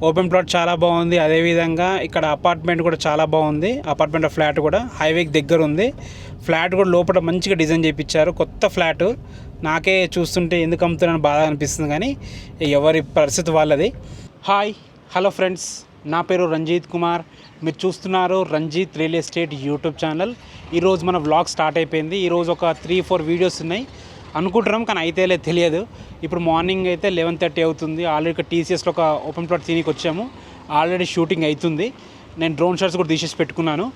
Open plot చాలా బాగుంది. అదేవిధంగా ఇక్కడ అపార్ట్మెంట్ కూడా చాలా బాగుంది. అపార్ట్మెంట్ ఫ్లాట్ కూడా హైవేకి దగ్గర ఉంది. ఫ్లాట్ కూడా లోపల మంచిగా డిజైన్ చేయించారు. కొత్త ఫ్లాట్ నాకే చూస్తుంటే ఎందుకు అమ్ముతున్నాను బాధ అనిపిస్తుంది, కానీ ఎవరి పరిస్థితి వాళ్ళది. హాయ్ హలో ఫ్రెండ్స్, నా పేరు రంజిత్ కుమార్. మీరు చూస్తున్నారు Ranjith real estate YouTube channel. ఈరోజు మన వ్లాగ్ స్టార్ట్ అయిపోయింది. ఈరోజు ఒక 3-4 వీడియోస్ ఉన్నాయి అనుకుంటున్నాం, కానీ అయితే తెలియదు. ఇప్పుడు మార్నింగ్ అయితే 11:30 అవుతుంది. ఆల్రెడీ ఇక్కడ టీసీఎస్లో ఒక ఓపెన్ ప్లాట్ తినికి వచ్చాము. ఆల్రెడీ షూటింగ్ అవుతుంది. నేను డ్రోన్ షాట్స్ కూడా తీసేసి పెట్టుకున్నాను.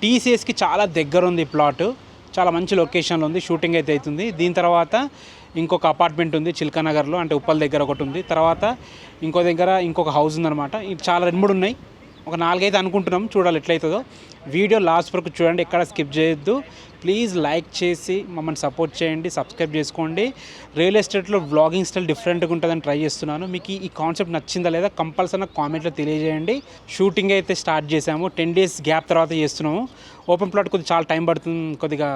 టీసీఎస్కి చాలా దగ్గర ఉంది ఈ ప్లాట్, చాలా మంచి లొకేషన్లో ఉంది. షూటింగ్ అయితే అవుతుంది. దీని తర్వాత ఇంకొక అపార్ట్మెంట్ ఉంది చిల్కానగర్లో, అంటే ఉప్పల్ దగ్గర ఒకటి ఉంది. తర్వాత ఇంకో దగ్గర ఇంకొక హౌస్ ఉందన్నమాట. ఇది చాలా 2-3 ఉన్నాయి, ఒక 4 అయితే అనుకుంటున్నాం. చూడాలి ఎట్లయితుందో. వీడియో లాస్ట్ వరకు చూడండి, ఎక్కడ స్కిప్ చేయొద్దు. ప్లీజ్ లైక్ చేసి మమ్మల్ని సపోర్ట్ చేయండి, సబ్స్క్రైబ్ చేసుకోండి. రియల్ ఎస్టేట్లో వ్లాగింగ్ స్టైల్ డిఫరెంట్గా ఉంటుందని ట్రై చేస్తున్నాను. మీకు ఈ కాన్సెప్ట్ నచ్చిందా లేదా కంపల్సరీ కామెంట్లో తెలియజేయండి. షూటింగ్ అయితే స్టార్ట్ చేసాము. 10 days గ్యాప్ తర్వాత చేస్తున్నాము. ఓపెన్ ప్లాట్ కొద్దిగా చాలా టైం పడుతుంది. కొద్దిగా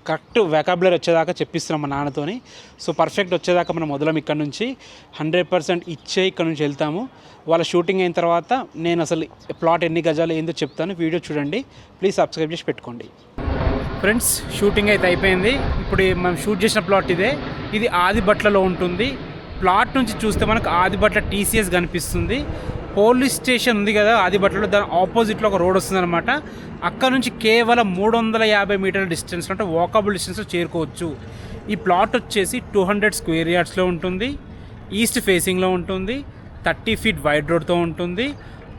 కరెక్ట్ వెకాబులరీ వచ్చేదాకా చెప్పిస్తున్నాం మా నాన్నతోని. సో పర్ఫెక్ట్ వచ్చేదాకా మనం మొదలం ఇక్కడ నుంచి 100% ఇచ్చే ఇక్కడ నుంచి వెళ్తాము. వాళ్ళ షూటింగ్ అయిన తర్వాత నేను అసలు ప్లాట్ ఎన్ని గజాలు ఏందో చెప్తాను. వీడియో చూడండి, ప్లీజ్ సబ్స్క్రైబ్ చేసి పెట్టుకోండి. ఫ్రెండ్స్, షూటింగ్ అయితే అయిపోయింది. ఇప్పుడు మనం షూట్ చేసిన ప్లాట్ ఇదే. ఇది ఆదిబట్లలో ఉంటుంది. ప్లాట్ నుంచి చూస్తే మనకు ఆదిబట్ల టీసీఎస్ కనిపిస్తుంది. పోలీస్ స్టేషన్ ఉంది కదా ఆదిబట్లలో, దాని ఆపోజిట్లో ఒక రోడ్ వస్తుందన్నమాట. అక్కడ నుంచి కేవలం 350 మీటర్ల డిస్టెన్స్, అంటే వాకబుల్ డిస్టెన్స్లో చేరుకోవచ్చు. ఈ ప్లాట్ వచ్చేసి 200 స్క్వేర్ యార్డ్స్లో ఉంటుంది. ఈస్ట్ ఫేసింగ్లో ఉంటుంది. 30 feet వైడ్ రోడ్తో ఉంటుంది.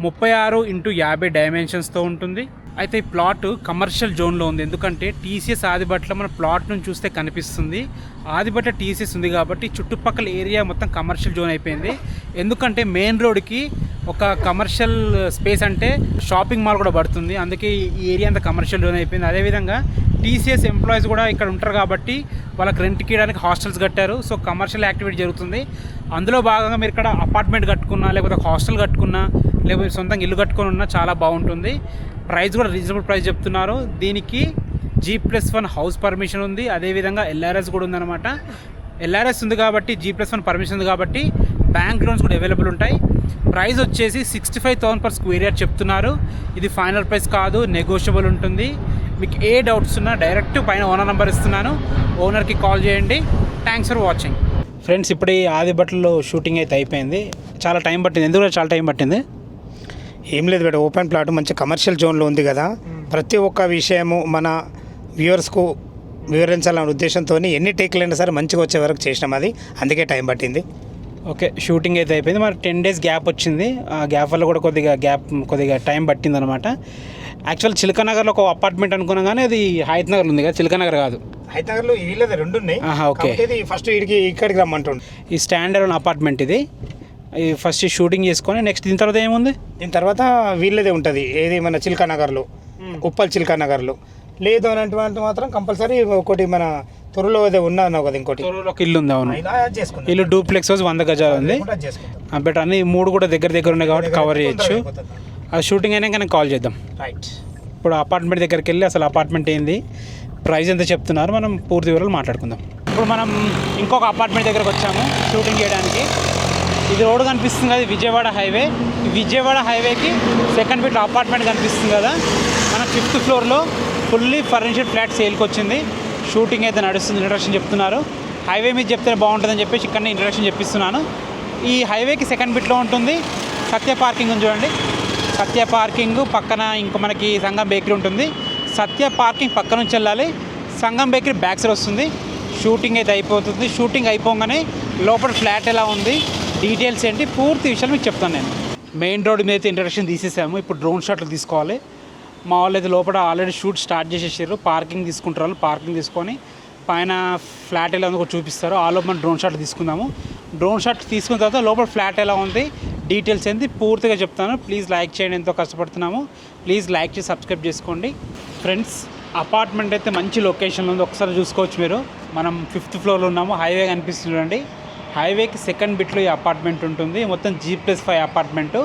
36x50 డైమెన్షన్స్తో ఉంటుంది. అయితే ఈ ప్లాట్ కమర్షియల్ జోన్లో ఉంది. ఎందుకంటే టీసీఎస్ ఆదిబట్ల మన ప్లాట్ నుంచి చూస్తే కనిపిస్తుంది. ఆదిబట్ల టీసీఎస్ ఉంది కాబట్టి చుట్టుపక్కల ఏరియా మొత్తం కమర్షియల్ జోన్ అయిపోయింది. ఎందుకంటే మెయిన్ రోడ్కి ఒక కమర్షియల్ స్పేస్ అంటే షాపింగ్ మాల్ కూడా పడుతుంది. అందుకే ఈ ఏరియా అంతా కమర్షియల్ జోన్ అయిపోయింది. అదేవిధంగా టీసీఎస్ ఎంప్లాయీస్ కూడా ఇక్కడ ఉంటారు కాబట్టి వాళ్ళకి రెంట్కి ఇవ్వడానికి హాస్టల్స్ కట్టారు. సో కమర్షియల్ యాక్టివిటీ జరుగుతుంది. అందులో భాగంగా మీరు ఇక్కడ అపార్ట్మెంట్ కట్టుకున్నా, లేకపోతే హాస్టల్ కట్టుకున్నా, లేకపోతే సొంతంగా ఇల్లు కట్టుకొని ఉన్నా చాలా బాగుంటుంది. ప్రైస్ కూడా రీజనబుల్ ప్రైస్ చెప్తున్నారు. దీనికి G+1 హౌస్ పర్మిషన్ ఉంది. అదేవిధంగా LRS కూడా ఉందన్నమాట. LRS ఉంది కాబట్టి G+1 పర్మిషన్ ఉంది కాబట్టి బ్యాంక్ లోన్స్ కూడా అవైలబుల్ ఉంటాయి. ప్రైస్ వచ్చేసి 65,000 per square yard చెప్తున్నారు. ఇది ఫైనల్ ప్రైస్ కాదు, నెగోషియబుల్ ఉంటుంది. మీకు ఏ డౌట్స్ ఉన్నా డైరెక్ట్ పైన ఓనర్ నెంబర్ ఇస్తున్నాను, ఓనర్కి కాల్ చేయండి. Thanks for watching. ఫ్రెండ్స్, ఇప్పుడు ఈ ఆదిబట్లలో షూటింగ్ అయితే అయిపోయింది. చాలా టైం పట్టింది. ఎందుకు చాలా టైం పట్టింది? ఏం లేదు బేట, ఓపెన్ ప్లాట్ మంచి కమర్షియల్ జోన్లో ఉంది కదా. ప్రతి ఒక్క విషయము మన వ్యూవర్స్కు వివరించాలనే ఉద్దేశంతో ఎన్ని టేక్లైనా సరే మంచిగా వచ్చే వరకు చేసినాం. అది అందుకే టైం పట్టింది. ఓకే, షూటింగ్ అయితే అయిపోయింది. మరి 10 days గ్యాప్ వచ్చింది. ఆ గ్యాప్ వల్ల కూడా కొద్దిగా టైం పట్టింది అనమాట. యాక్చువల్ చిల్కానగర్లో ఒక అపార్ట్మెంట్ అనుకున్నాం, కానీ అది హయత్ నగర్ ఉంది కదా, చిల్కానగర్ కాదు. హయత్ నగర్లో వీళ్ళది 2 ఉన్నాయి. ఓకే, ఫస్ట్ ఇక్కడికి రమ్మంటుండు. ఈ స్టాండర్డ్ అపార్ట్మెంట్ ఇది. ఫస్ట్ షూటింగ్ చేసుకొని నెక్స్ట్ దీని తర్వాత ఏముంది? దీని తర్వాత వీళ్ళదే ఉంటుంది. ఏది మన చిల్కానగర్లో, ఉప్పల్ చిల్కానగర్లో. లేదు అని అంటే మాత్రం కంపల్సరీ ఒకటి మన త్వరలో అదే ఉన్నాను కదా, ఇంకోటి ఒక ఇల్లు ఉంది. అవును, ఇల్లు డూప్లెక్స్ 100 గజాలు ఉంది. బట్ అన్ని 3 కూడా దగ్గర ఉన్నాయి కాబట్టి కవర్ చేయొచ్చు. అది షూటింగ్ అయినాక నేను కాల్ చేద్దాం. రైట్. ఇప్పుడు అపార్ట్మెంట్ దగ్గరికి వెళ్ళి అసలు అపార్ట్మెంట్ ఏంది, ప్రైస్ ఎంత చెప్తున్నారు, మనం పూర్తి వివరాలు మాట్లాడుకుందాం. ఇప్పుడు మనం ఇంకొక అపార్ట్మెంట్ దగ్గరకు వచ్చాము షూటింగ్ చేయడానికి. ఇది రోడ్ కనిపిస్తుంది కదా, విజయవాడ హైవే. విజయవాడ హైవేకి 2nd feet అపార్ట్మెంట్ కనిపిస్తుంది కదా. మన 5th floorలో ఫుల్లీ ఫర్నిచర్డ్ ఫ్లాట్ సేల్కి వచ్చింది. షూటింగ్ అయితే నడుస్తుంది. ఇంట్రడక్షన్ చెప్తున్నారు. హైవే మీద చెప్తే బాగుంటుందని చెప్పేసి ఇక్కడ ఇంట్రడక్షన్ చెప్పిస్తున్నాను. ఈ హైవేకి 2nd feetలో ఉంటుంది. సత్య పార్కింగ్ ఉంది చూడండి. సత్య పార్కింగ్ పక్కన ఇంకో మనకి సంగం బేకరీ ఉంటుంది. సత్య పార్కింగ్ పక్క నుంచి వెళ్ళాలి. సంగం బేకరీ బ్యాక్ సైడ్ వస్తుంది. షూటింగ్ అయితే అయిపోతుంది. షూటింగ్ అయిపోగానే లోపల ఫ్లాట్ ఎలా ఉంది, డీటెయిల్స్ ఏంటి, పూర్తి విషయాలు మీకు చెప్తాను. నేను మెయిన్ రోడ్ మీద అయితే ఇంట్రడక్షన్ తీసేసాము. ఇప్పుడు డ్రోన్ షాట్లు తీసుకోవాలి. మా వాళ్ళు అయితే లోపల ఆల్రెడీ షూట్ స్టార్ట్ చేసేసారు. పార్కింగ్ తీసుకుంటారు. పార్కింగ్ తీసుకొని పైన ఫ్లాట్ ఎలా ఉందో కూడా చూపిస్తారు. ఆ లోపల మనం డ్రోన్ షాట్ తీసుకుందాము. డ్రోన్ షాట్ తీసుకున్న తర్వాత లోపల ఫ్లాట్ ఎలా ఉంది, డీటెయిల్స్ ఏంటి పూర్తిగా చెప్తాను. ప్లీజ్ లైక్ చేయండి, ఎంతో కష్టపడుతున్నాము. ప్లీజ్ లైక్ చేసి సబ్స్క్రైబ్ చేసుకోండి. ఫ్రెండ్స్, అపార్ట్మెంట్ అయితే మంచి లొకేషన్లో ఉంది. ఒకసారి చూసుకోవచ్చు మీరు. మనం 5th floorలో ఉన్నాము. హైవే కనిపిస్తుంది చూడండి. హైవేకి 2nd bitలో ఈ అపార్ట్మెంట్ ఉంటుంది. మొత్తం G+5 అపార్ట్మెంటు.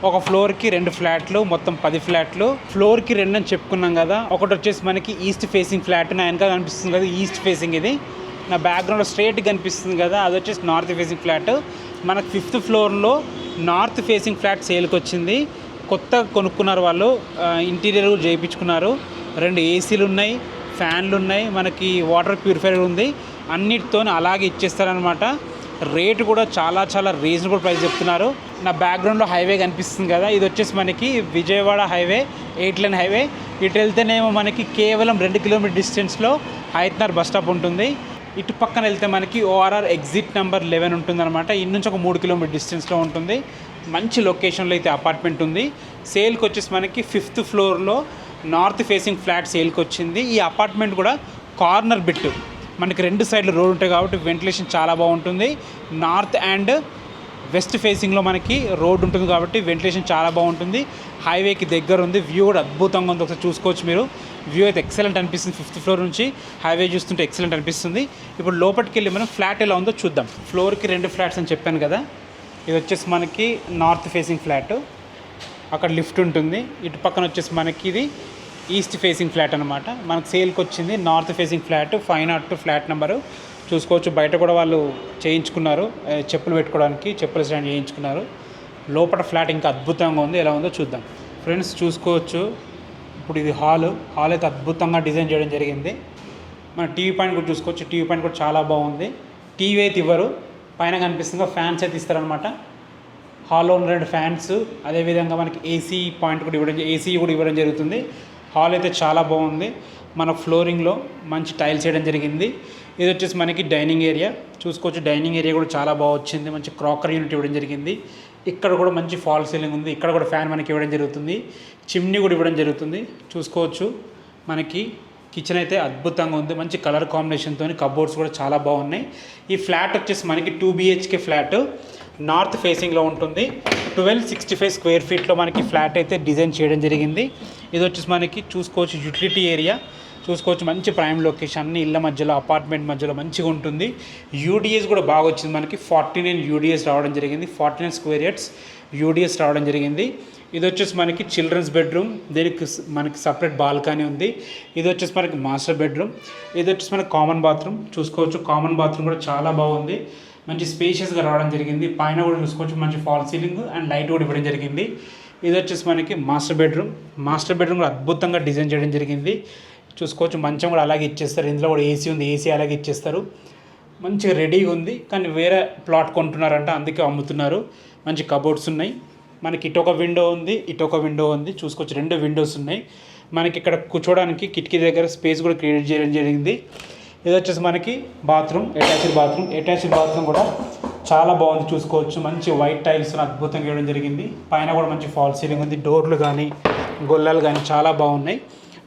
ఒక ఫ్లోర్కి 2 ఫ్లాట్లు, మొత్తం 10 ఫ్లాట్లు. ఫ్లోర్కి 2 అని చెప్పుకున్నాం కదా. ఒకటి వచ్చేసి మనకి ఈస్ట్ ఫేసింగ్ ఫ్లాట్, నా వెనక కనిపిస్తుంది కదా ఈస్ట్ ఫేసింగ్. ఇది నా బ్యాక్గ్రౌండ్లో స్ట్రైట్ కనిపిస్తుంది కదా, అది వచ్చేసి నార్త్ ఫేసింగ్ ఫ్లాట్. మనకు 5th floorలో నార్త్ ఫేసింగ్ ఫ్లాట్ సేల్కి వచ్చింది. కొత్తగా కొనుక్కున్నారు వాళ్ళు, ఇంటీరియర్ చేయించుకున్నారు. 2 ఏసీలు ఉన్నాయి, ఫ్యాన్లు ఉన్నాయి, మనకి వాటర్ ప్యూరిఫైయర్ ఉంది. అన్నిటితో అలాగే ఇచ్చేస్తారనమాట. రేటు కూడా చాలా చాలా రీజనబుల్ ప్రైస్ చెప్తున్నారు. నా బ్యాక్గ్రౌండ్లో హైవే కనిపిస్తుంది కదా, ఇది వచ్చేసి మనకి విజయవాడ హైవే, 8 లేన్ హైవే. ఇటు వెళ్తేనేమో మనకి కేవలం 2 కిలోమీటర్ డిస్టెన్స్లో హైత్నర్ బస్ స్టాప్ ఉంటుంది. ఇటు పక్కన వెళ్తే మనకి ఓఆర్ఆర్ ఎగ్జిట్ నెంబర్ 11 ఉంటుందన్నమాట. ఇటు నుంచి ఒక 3 కిలోమీటర్ డిస్టెన్స్లో ఉంటుంది. మంచి లొకేషన్లో అయితే అపార్ట్మెంట్ ఉంది. సేల్కి వచ్చేసి మనకి 5th ఫ్లోర్లో నార్త్ ఫేసింగ్ ఫ్లాట్ సేల్కి వచ్చింది. ఈ అపార్ట్మెంట్ కూడా కార్నర్ బిట్, మనకి 2 సైడ్లు రోడ్ ఉంటాయి కాబట్టి వెంటిలేషన్ చాలా బాగుంటుంది. నార్త్ అండ్ వెస్ట్ ఫేసింగ్లో మనకి రోడ్ ఉంటుంది కాబట్టి వెంటిలేషన్ చాలా బాగుంటుంది. హైవేకి దగ్గర ఉంది, వ్యూ కూడా అద్భుతంగా ఉంది. ఒకసారి చూసుకోవచ్చు మీరు. వ్యూ అయితే ఎక్సలెంట్ అనిపిస్తుంది. 5th ఫ్లోర్ నుంచి హైవే చూస్తుంటే ఎక్సలెంట్ అనిపిస్తుంది. ఇప్పుడు లోపలికి వెళ్ళి మనం ఫ్లాట్ ఎలా ఉందో చూద్దాం. ఫ్లోర్కి 2 ఫ్లాట్స్ అని చెప్పాను కదా, ఇది వచ్చేసి మనకి నార్త్ ఫేసింగ్ ఫ్లాట్, అక్కడ లిఫ్ట్ ఉంటుంది. ఇటు పక్కన వచ్చేసి మనకి ఇది ఈస్ట్ ఫేసింగ్ ఫ్లాట్ అనమాట. మనకు సేల్కి వచ్చింది north facing flat, 502 flat number. చూసుకోవచ్చు బయట కూడా వాళ్ళు చేయించుకున్నారు, చెప్పులు పెట్టుకోవడానికి చెప్పుల స్టాండ్ చేయించుకున్నారు. లోపల ఫ్లాట్ ఇంకా అద్భుతంగా ఉంది. ఎలా ఉందో చూద్దాం. ఫ్రెండ్స్ చూసుకోవచ్చు, ఇప్పుడు ఇది హాల్ అయితే అద్భుతంగా డిజైన్ చేయడం జరిగింది. మన టీవీ పాయింట్ కూడా చూసుకోవచ్చు, టీవీ పాయింట్ కూడా చాలా బాగుంది. టీవీ అయితే ఇవ్వరు, పైన కనిపిస్తుందిగా ఫ్యాన్స్ అయితే ఇస్తారనమాట. హాల్లో ఉన్న 2 ఫ్యాన్స్, అదేవిధంగా మనకి ఏసీ పాయింట్ కూడా ఇవ్వడం జరుగుతుంది. హాల్ అయితే చాలా బాగుంది. మన ఫ్లోరింగ్లో మంచి టైల్స్ వేయడం జరిగింది. ఇది వచ్చేసి మనకి డైనింగ్ ఏరియా చూసుకోవచ్చు. డైనింగ్ ఏరియా కూడా చాలా బాగా వచ్చింది. మంచి క్రాకరీ యూనిట్ ఇవ్వడం జరిగింది. ఇక్కడ కూడా మంచి ఫాల్ సీలింగ్ ఉంది. ఇక్కడ కూడా ఫ్యాన్ మనకి ఇవ్వడం జరుగుతుంది. చిమ్నీ కూడా ఇవ్వడం జరుగుతుంది. చూసుకోవచ్చు మనకి కిచెన్ అయితే అద్భుతంగా ఉంది. మంచి కలర్ కాంబినేషన్తో కబోర్డ్స్ కూడా చాలా బాగున్నాయి. ఈ ఫ్లాట్ వచ్చేసి మనకి 2 BHK ఫ్లాట్ నార్త్ ఫేసింగ్లో ఉంటుంది. 1265 స్క్వేర్ ఫీట్లో మనకి ఫ్లాట్ అయితే డిజైన్ చేయడం జరిగింది. ఇది వచ్చేసి మనకి చూసుకోవచ్చు యూటిలిటీ ఏరియా చూసుకోవచ్చు. మంచి ప్రైమ్ లొకేషన్, అన్ని ఇళ్ళ మధ్యలో అపార్ట్మెంట్ మధ్యలో మంచిగా ఉంటుంది. యూడిఎస్ కూడా బాగా వచ్చింది. మనకి 49 యూడిఎస్ రావడం జరిగింది. 49 స్క్వేర్ యార్డ్స్ యూడిఎస్ రావడం జరిగింది. ఇది వచ్చేసి మనకి చిల్డ్రన్స్ బెడ్రూమ్, దీనికి మనకి సపరేట్ బాల్కనీ ఉంది. ఇది వచ్చేసి మనకి మాస్టర్ బెడ్రూమ్. ఇది వచ్చేసి మనకి కామన్ బాత్రూమ్ చూసుకోవచ్చు. కామన్ బాత్రూమ్ కూడా చాలా బాగుంది. మంచి స్పేషియస్గా రావడం జరిగింది. పైన కూడా చూసుకోవచ్చు మంచి ఫాల్ సీలింగ్ అండ్ లైట్ కూడా ఇవ్వడం జరిగింది. ఇది వచ్చేసి మనకి మాస్టర్ బెడ్రూమ్ కూడా అద్భుతంగా డిజైన్ చేయడం జరిగింది. చూసుకోవచ్చు మంచం కూడా అలాగే ఇచ్చేస్తారు. ఇందులో కూడా ఏసీ ఉంది, ఏసీ అలాగే ఇచ్చేస్తారు. మంచిగా రెడీగా ఉంది. కానీ వేరే ప్లాట్ కొంటున్నారంట, అందుకే అమ్ముతున్నారు. మంచి కబోర్డ్స్ ఉన్నాయి. మనకి ఇటొక విండో ఉంది చూసుకోవచ్చు. 2 విండోస్ ఉన్నాయి. మనకి ఇక్కడ కూర్చోడానికి కిటికీ దగ్గర స్పేస్ కూడా క్రియేట్ చేయడం జరిగింది. ఇది వచ్చేసి మనకి బాత్రూమ్, అటాచ్డ్ బాత్రూమ్ కూడా చాలా బాగుంది. చూసుకోవచ్చు మంచి వైట్ టైల్స్ అద్భుతంగా వేయడం జరిగింది. పైన కూడా మంచి ఫాల్ సీలింగ్ ఉంది. డోర్లు కానీ గొల్లాలు కానీ చాలా బాగున్నాయి.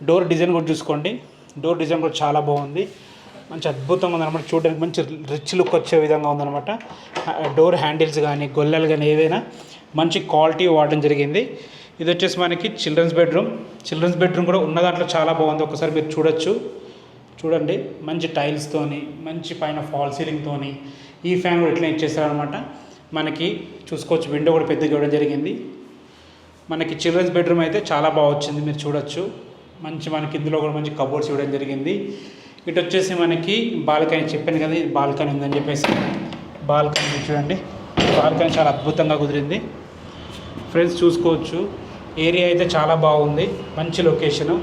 డోర్ డిజైన్ కూడా చూసుకోండి. డోర్ డిజైన్ కూడా చాలా బాగుంది. మంచి అద్భుతంగా ఉందన్నమాట. చూడడానికి మంచి రిచ్ లుక్ వచ్చే విధంగా ఉందన్నమాట. డోర్ హ్యాండిల్స్ కానీ గొల్లాలు కానీ ఏవైనా మంచి క్వాలిటీ వాడడం జరిగింది. ఇది వచ్చేసి మనకి చిల్డ్రన్స్ బెడ్రూమ్ కూడా ఉన్న దాంట్లో చాలా బాగుంది. ఒకసారి మీరు చూడండి మంచి టైల్స్తోని, మంచి పైన ఫాల్ సీలింగ్తోని, ఈ ఫ్యాన్ కూడా ఇట్లా ఇచ్చేస్తారనమాట. మనకి చూసుకోవచ్చు విండో కూడా పెద్దగా ఇవ్వడం జరిగింది. మనకి చిల్డ్రన్స్ బెడ్రూమ్ అయితే చాలా బాగా వచ్చింది. మీరు చూడొచ్చు మనకి ఇందులో కూడా మంచి కబోర్డ్స్ ఇవ్వడం జరిగింది. ఇటు వచ్చేసి మనకి బాల్కనీ చెప్పాను కదా, ఇది బాల్కనీ ఉందని చెప్పేసి. బాల్కనీ చూడండి, బాల్కనీ చాలా అద్భుతంగా కుదిరింది. ఫ్రెండ్స్ చూసుకోవచ్చు ఏరియా అయితే చాలా బాగుంది. మంచి లొకేషను.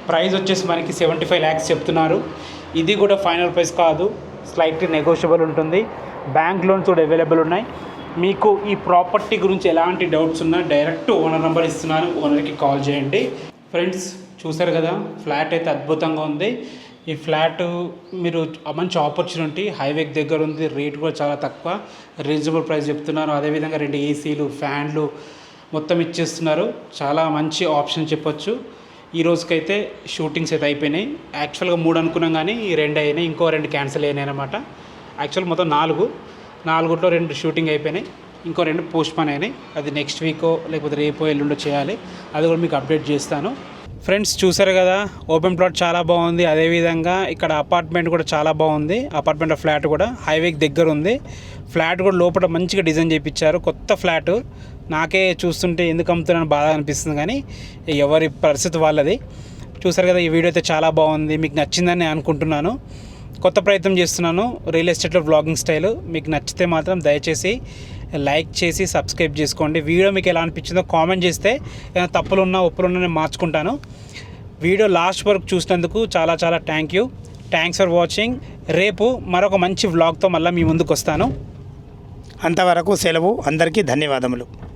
ప్రైస్ వచ్చేసి మనకి 75 lakhs చెప్తున్నారు. ఇది కూడా ఫైనల్ ప్రైస్ కాదు, స్లైట్లీ నెగోషియబుల్ ఉంటుంది. బ్యాంక్ లోన్స్ కూడా అవైలబుల్ ఉన్నాయి. మీకు ఈ ప్రాపర్టీ గురించి ఎలాంటి డౌట్స్ ఉన్నా డైరెక్ట్ ఓనర్ నెంబర్ ఇస్తున్నాను, ఓనర్కి కాల్ చేయండి. ఫ్రెండ్స్ చూసారు కదా, ఫ్లాట్ అయితే అద్భుతంగా ఉంది. ఈ ఫ్లాట్ మీరు మంచి ఆపర్చునిటీ, హైవేకి దగ్గర ఉంది, రేట్ కూడా చాలా తక్కువ, రీజనబుల్ ప్రైస్ చెప్తున్నారు. అదేవిధంగా 2 ఏసీలు, ఫ్యాన్లు మొత్తం ఇచ్చేస్తున్నారు. చాలా మంచి ఆప్షన్ చెప్పొచ్చు. ఈ రోజుకైతే షూటింగ్స్ అయితే అయిపోయినాయి. యాక్చువల్గా 3 అనుకున్నాం కానీ ఈ 2 అయినాయి, ఇంకో 2 క్యాన్సిల్ అయినాయి అనమాట. యాక్చువల్ మొత్తం 4లో 2 షూటింగ్ అయిపోయినాయి, ఇంకో 2 పోస్ట్ పోన్ అయినాయి. అది నెక్స్ట్ వీకో లేకపోతే రేపో ఎల్లుండో చేయాలి. అది కూడా మీకు అప్డేట్ చేస్తాను. ఫ్రెండ్స్ చూసారు కదా, ఓపెన్ ప్లాట్ చాలా బాగుంది. అదేవిధంగా ఇక్కడ అపార్ట్మెంట్ కూడా చాలా బాగుంది. అపార్ట్మెంట్ ఫ్లాట్ కూడా హైవేకి దగ్గర ఉంది. ఫ్లాట్ కూడా లోపల మంచిగా డిజైన్ చేయించారు. కొత్త ఫ్లాట్ నాకే చూస్తుంటే ఎందుకు అమ్ముతున్నాను బాధ అనిపిస్తుంది, కానీ ఎవరి పరిస్థితి వాళ్ళది. చూసారు కదా, ఈ వీడియో అయితే చాలా బాగుంది, మీకు నచ్చిందని అనుకుంటున్నాను. కొత్త ప్రయత్నం చేస్తున్నాను రియల్ ఎస్టేట్లో వ్లాగింగ్ స్టైల్. మీకు నచ్చితే మాత్రం దయచేసి లైక్ చేసి సబ్స్క్రైబ్ చేసుకోండి. వీడియో మీకు ఎలా అనిపించిందో కామెంట్ చేస్తే ఏమైనా తప్పులు ఉన్నా ఒప్పులు ఉన్నా నేను మార్చుకుంటాను. వీడియో లాస్ట్ వరకు చూసినందుకు చాలా చాలా థ్యాంక్స్ ఫర్ వాచింగ్. రేపు మరొక మంచి వ్లాగ్తో మళ్ళీ మీ ముందుకు వస్తాను. అంతవరకు సెలవు. అందరికీ ధన్యవాదములు.